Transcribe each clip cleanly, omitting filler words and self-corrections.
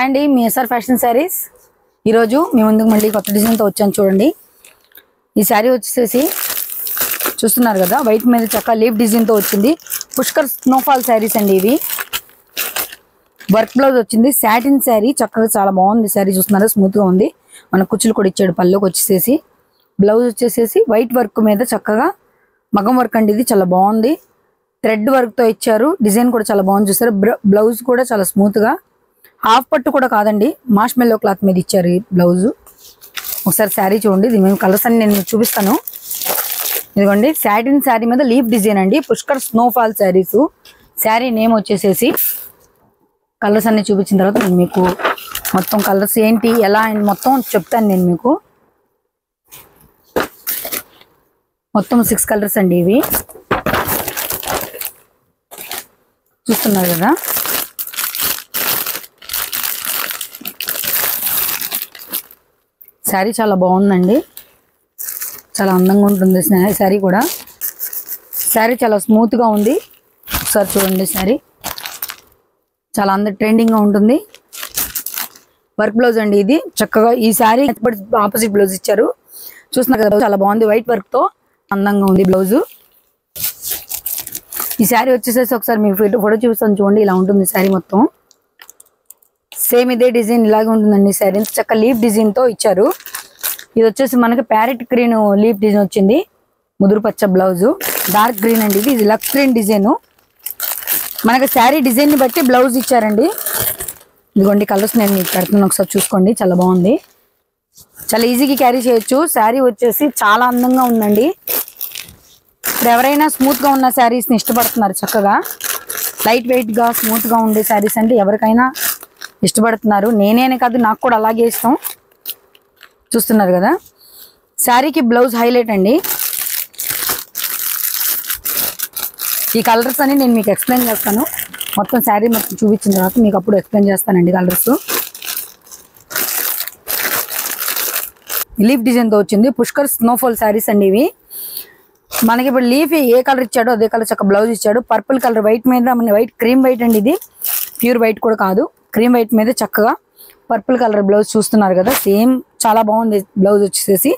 Hi అండి, మీ SR fashion saris. ఈరోజు మీ ముందుకు మళ్ళీ కొత్త డిజైన్తో వచ్చాను. చూడండి, ఈ శారీ వచ్చేసి చూస్తున్నారు కదా, వైట్ మీద చక్క లీఫ్ డిజైన్తో వచ్చింది. పుష్కర్ స్నోఫాల్ శారీస్ అండి. ఇవి వర్క్ బ్లౌజ్ వచ్చింది, సాటిన్ శారీ. చక్కగా చాలా బాగుంది శారీ. చూస్తున్నారు, స్మూత్గా ఉంది. మన కుచ్చులు కూడా ఇచ్చాడు పళ్ళుకి వచ్చేసేసి. బ్లౌజ్ వచ్చేసేసి వైట్ వర్క్ మీద చక్కగా మగం వర్క్ అండి. ఇది చాలా బాగుంది. థ్రెడ్ వర్క్తో ఇచ్చారు. డిజైన్ కూడా చాలా బాగుంది. చూసారు, బ్లౌజ్ కూడా చాలా స్మూత్గా, హాఫ్ పట్టు కూడా కాదండి, మార్ష్మెల్లో క్లాత్ మీద ఇచ్చారు ఈ బ్లౌజు. ఒకసారి శారీ చూడండి. ఇది మేము కలర్స్ అని నేను చూపిస్తాను. ఇదిగోండి, సాటిన్ శారీ మీద లీఫ్ డిజైన్ అండి. పుష్కర్ స్నోఫాల్ శారీస్. శారీ నేమ్ వచ్చేసేసి కలర్స్ అన్ని చూపించిన తర్వాత నేను మీకు మొత్తం కలర్స్ ఏంటి ఎలా అని మొత్తం చెప్తాను. నేను మీకు మొత్తం 6 కలర్స్ అండి. ఇవి చూస్తున్నారు కదా. శారీ చాలా బాగుందండి, చాలా అందంగా ఉంటుంది శారీ కూడా. శారీ చాలా స్మూత్గా ఉంది. ఒకసారి చూడండి, శారీ చాలా ట్రెండింగ్గా ఉంటుంది. వర్క్ బ్లౌజ్ అండి ఇది. చక్కగా ఈ శారీ ఆపోజిట్ బ్లౌజ్ ఇచ్చారు. చూస్తున్నారు కదా, చాలా బాగుంది. వైట్ వర్క్తో అందంగా ఉంది బ్లౌజు. ఈ శారీ వచ్చేసేసి ఒకసారి మీకు ఫోటో చూపిస్తాను చూడండి. ఇలా ఉంటుంది శారీ మొత్తం. సేమ్ ఇదే డిజైన్ ఇలాగే ఉంటుందండి శారీ. చక్క లీఫ్ డిజైన్తో ఇచ్చారు. ఇది వచ్చేసి మనకి ప్యారెట్ గ్రీన్ లీఫ్ డిజైన్ వచ్చింది. ముదురు పచ్చ బ్లౌజు, డార్క్ గ్రీన్ అండి. ఇది లక్స్ గ్రీన్ డిజైన్. మనకి శారీ డిజైన్ని బట్టి బ్లౌజ్ ఇచ్చారండి. ఇదిగోండి కలర్స్ నేను మీకు పెడుతున్నాను, ఒకసారి చూసుకోండి. చాలా బాగుంది, చాలా ఈజీగా క్యారీ చేయొచ్చు. శారీ వచ్చేసి చాలా అందంగా ఉందండి. ఇప్పుడు ఎవరైనా స్మూత్గా ఉన్న శారీస్ని ఇష్టపడుతున్నారు. చక్కగా లైట్ వెయిట్గా స్మూత్గా ఉండే శారీస్ అంటే ఎవరికైనా ఇష్టపడుతున్నారు. నేనే కాదు, నాకు కూడా అలాగే ఇష్టం. చూస్తున్నారు కదా, శారీకి బ్లౌజ్ హైలైట్ అండి. ఈ కలర్స్ అని నేను మీకు ఎక్స్ప్లెయిన్ చేస్తాను. మొత్తం శారీ మొత్తం చూపించిన తర్వాత మీకు అప్పుడు ఎక్స్ప్లెయిన్ చేస్తానండి కలర్స్. లీఫ్ డిజైన్తో వచ్చింది. పుష్కర్ స్నోఫాల్ శారీస్ అండి ఇవి. మనకి ఇప్పుడు లీఫ్ ఏ కలర్ ఇచ్చాడో అదే కలర్ చక్క బ్లౌజ్ ఇచ్చాడు. పర్పుల్ కలర్ వైట్ మీద, మన వైట్ క్రీమ్ వైట్ అండి. ఇది ప్యూర్ వైట్ కూడా కాదు, క్రీమ్ వైట్ మీద చక్కగా పర్పుల్ కలర్ బ్లౌజ్ చూస్తున్నారు కదా. సేమ్ చాలా బాగుంది బ్లౌజ్ వచ్చేసేసి.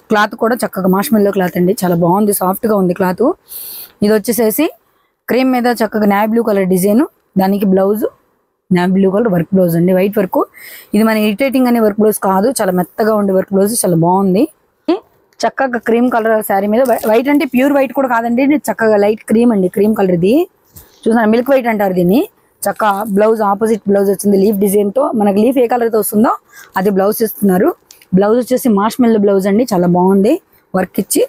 క్లాత్ కూడా చక్కగా మార్ష్మెల్లో క్లాత్ అండి, చాలా బాగుంది, సాఫ్ట్గా ఉంది క్లాత్. ఇది వచ్చేసేసి క్రీమ్ మీద చక్కగా నేవీ బ్లూ కలర్ డిజైన్. దానికి blouse navy blue colour work blouse అండి, వైట్ వర్క్. ఇది మన ఇరిటేటింగ్ అనే వర్క్ బ్లౌజ్ కాదు, చాలా మెత్తగా ఉండే వర్క్ బ్లౌజ్. చాలా బాగుంది. చక్కగా క్రీమ్ కలర్ శారీ మీద వైట్ అంటే ప్యూర్ వైట్ కూడా కాదండి, చక్కగా లైట్ క్రీమ్ అండి. క్రీమ్ కలర్ ఇది. చూసాను, మిల్క్ వైట్ అంటారు దీన్ని. చక్క బ్లౌజ్ ఆపోజిట్ బ్లౌజ్ వచ్చింది లీఫ్ డిజైన్తో. మనకి లీఫ్ ఏ కలర్తో వస్తుందో అది బ్లౌజ్ ఇస్తున్నారు. బ్లౌజ్ వచ్చేసి మార్ష్మెల్లో బ్లౌజ్ అండి, చాలా బాగుంది. వర్క్ ఇచ్చి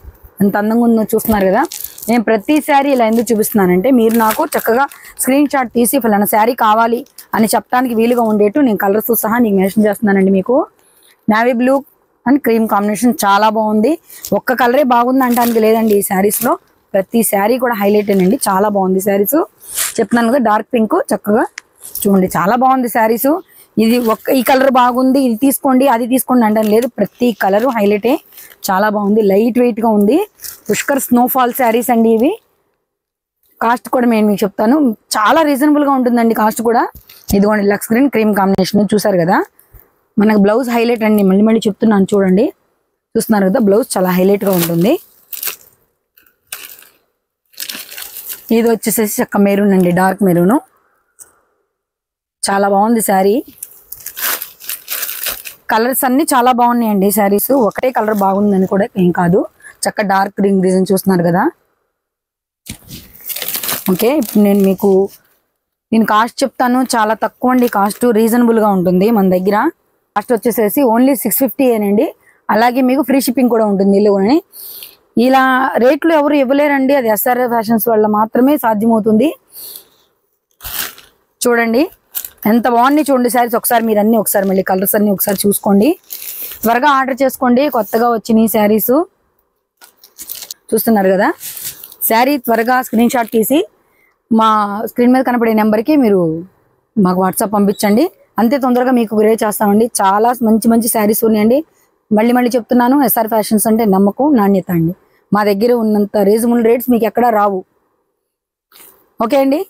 ఎంత అందంగా ఉందో చూస్తున్నారు కదా. నేను ప్రతి శారీ ఇలా ఎందుకు చూపిస్తున్నానంటే మీరు నాకు చక్కగా స్క్రీన్ షాట్ తీసి ఫలానా శారీ కావాలి అని చెప్పడానికి వీలుగా ఉండేట్టు నేను కలర్స్ సహా నీకు మెన్షన్ చేస్తున్నానండి. మీకు navy blue and cream combination చాలా బాగుంది. ఒక్క కలరే బాగుంది అంటానికి లేదండి. ఈ శారీస్లో ప్రతి శారీ కూడా హైలైట్ అండి, చాలా బాగుంది శారీస్. చెప్తున్నాను కదా, డార్క్ పింక్. చక్కగా చూడండి, చాలా బాగుంది శారీస్. ఇది ఈ కలర్ బాగుంది, ఇది తీసుకోండి అది తీసుకోండి అంటాను లేదు, ప్రతి కలరు హైలైటే. చాలా బాగుంది, లైట్ వెయిట్గా ఉంది. పుష్కర్ స్నోఫాల్ శారీస్ అండి ఇవి. కాస్ట్ కూడా నేను మీకు చెప్తాను, చాలా రీజనబుల్గా ఉంటుందండి కాస్ట్ కూడా. ఇదిగోండి, లక్స్ గ్రీన్ క్రీమ్ కాంబినేషన్ చూసారు కదా. మనకు బ్లౌజ్ హైలైట్ అండి, మళ్ళీ మళ్ళీ చెప్తున్నాను చూడండి. చూస్తున్నారు కదా, బ్లౌజ్ చాలా హైలైట్గా ఉంటుంది. ఇది వచ్చేసేసి చక్క మెరూన్ అండి, డార్క్ మెరూను. చాలా బాగుంది శారీ. కలర్స్ అన్ని చాలా బాగున్నాయండి శారీస్. ఒకటే కలర్ బాగుందని కూడా ఏం కాదు. చక్క డార్క్ గ్రీన్ డిజైన్ చూస్తున్నారు కదా. ఓకే, ఇప్పుడు నేను మీకు దీని కాస్ట్ చెప్తాను. చాలా తక్కువ అండి కాస్ట్, రీజనబుల్గా ఉంటుంది మన దగ్గర. కాస్ట్ వచ్చేసేసి ఓన్లీ 650 ఏనండి. అలాగే మీకు ఫ్రీ షిప్పింగ్ కూడా ఉంటుంది. ఇల్లుని ఇలా రేట్లు ఎవరు ఇవ్వలేరండి, అది ఎస్ఆర్ ఫ్యాషన్స్ వల్ల మాత్రమే సాధ్యమవుతుంది. చూడండి ఎంత బాగుంది, చూడండి శారీస్. ఒకసారి మీరు అన్ని ఒకసారి మళ్ళీ కలర్స్ అన్ని ఒకసారి చూసుకోండి. త్వరగా ఆర్డర్ చేసుకోండి, కొత్తగా వచ్చినాయి శారీస్. చూస్తున్నారు కదా, శారీ త్వరగా స్క్రీన్ షాట్ తీసి మా స్క్రీన్ మీద కనపడే నెంబర్కి మీరు మాకు వాట్సాప్ పంపించండి. అంతే తొందరగా మీకు గురే చేస్తామండి. చాలా మంచి మంచి శారీస్ ఉన్నాయండి. మళ్ళీ మళ్ళీ చెప్తున్నాను, ఎస్ఆర్ ఫ్యాషన్స్ అంటే నమ్మకం, నాణ్యత అండి. మా దగ్గర ఉన్నంత రీజనబుల్ రేట్స్ మీకు ఎక్కడా రావు. ఓకే అండి.